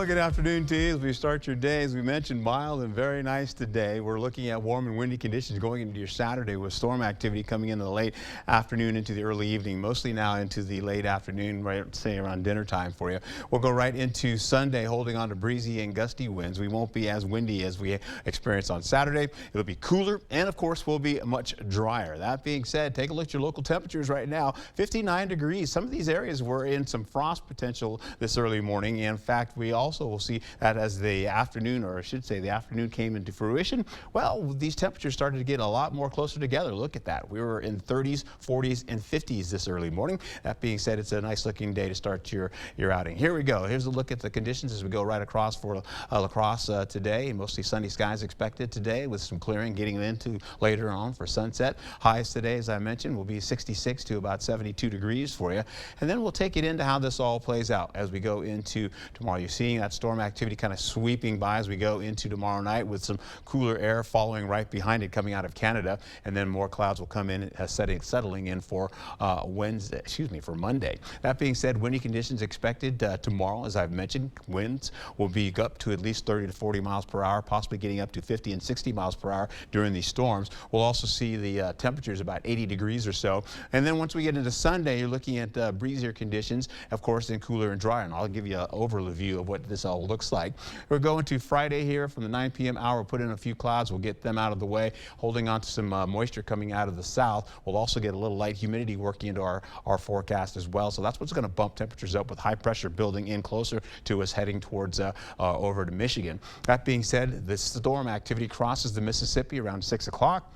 Well, good afternoon to you. As we start your day, as we mentioned, mild and very nice today. We're looking at warm and windy conditions going into your Saturday with storm activity coming in the late afternoon into the early evening, mostly now into the late afternoon, right, say around dinner time for you. We'll go right into Sunday holding on to breezy and gusty winds. We won't be as windy as we experienced on Saturday. It'll be cooler and, of course, will be much drier. That being said, take a look at your local temperatures right now. 59 degrees. Some of these areas were in some frost potential this early morning. In fact, we also will see that as the afternoon, or I should say the afternoon came into fruition, well, these temperatures started to get a lot more closer together. Look at that. We were in 30s, 40s, and 50s this early morning. That being said, it's a nice looking day to start your outing. Here we go. Here's a look at the conditions as we go right across for La Crosse today. Mostly sunny skies expected today with some clearing getting into later on for sunset. Highs today, as I mentioned, will be 66 to about 72 degrees for you. And then we'll take it into how this all plays out as we go into tomorrow. You're seeing that storm activity kind of sweeping by as we go into tomorrow night with some cooler air following right behind it coming out of Canada, and then more clouds will come in settling in for for Monday. That being said, windy conditions expected tomorrow. As I've mentioned, winds will be up to at least 30 to 40 miles per hour, possibly getting up to 50 and 60 miles per hour during these storms. We'll also see the temperatures about 80 degrees or so, and then once we get into Sunday, you're looking at breezier conditions, of course, then cooler and drier, and I'll give you an overview of what this all looks like. We're going to Friday here from the 9 p.m. hour. We'll put in a few clouds. We'll get them out of the way, holding on to some moisture coming out of the south. We'll also get a little light humidity working into our forecast as well. So that's what's going to bump temperatures up with high pressure building in closer to us heading towards over to Michigan. That being said, the storm activity crosses the Mississippi around 6 o'clock.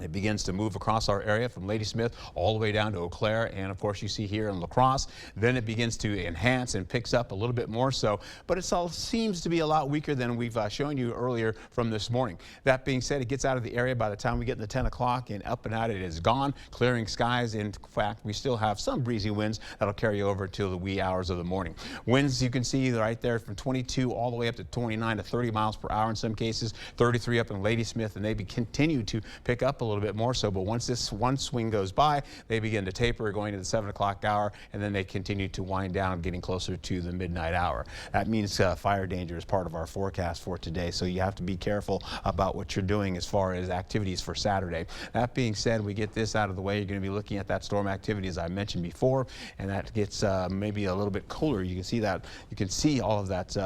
It begins to move across our area from Ladysmith all the way down to Eau Claire, and of course you see here in La Crosse. Then it begins to enhance and picks up a little bit more so, but it all seems to be a lot weaker than we've shown you earlier from this morning. That being said, it gets out of the area by the time we get in the 10 o'clock and up and out it is gone, clearing skies. In fact, we still have some breezy winds that'll carry over till the wee hours of the morning. Winds you can see right there from 22 all the way up to 29 to 30 miles per hour in some cases, 33 up in Ladysmith, and they continue to pick up a little bit more so, but once this one swing goes by, they begin to taper going to the 7 o'clock hour, and then they continue to wind down getting closer to the midnight hour. That means fire danger is part of our forecast for today, so you have to be careful about what you're doing as far as activities for Saturday. That being said, we get this out of the way. You're going to be looking at that storm activity as I mentioned before, and that gets maybe a little bit cooler. You can see that. You can see all of that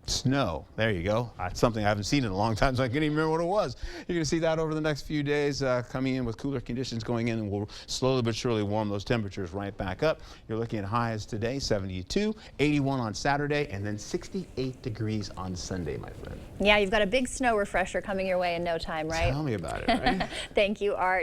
snow. There you go. That's something I haven't seen in a long time, so I can't even remember what it was. You're going to see that over the next few days coming in with cooler conditions going in, and we'll slowly but surely warm those temperatures right back up. You're looking at highs today, 72, 81 on Saturday, and then 68 degrees on Sunday, my friend. Yeah, you've got a big snow refresher coming your way in no time, right? Tell me about it, right? Thank you, Art.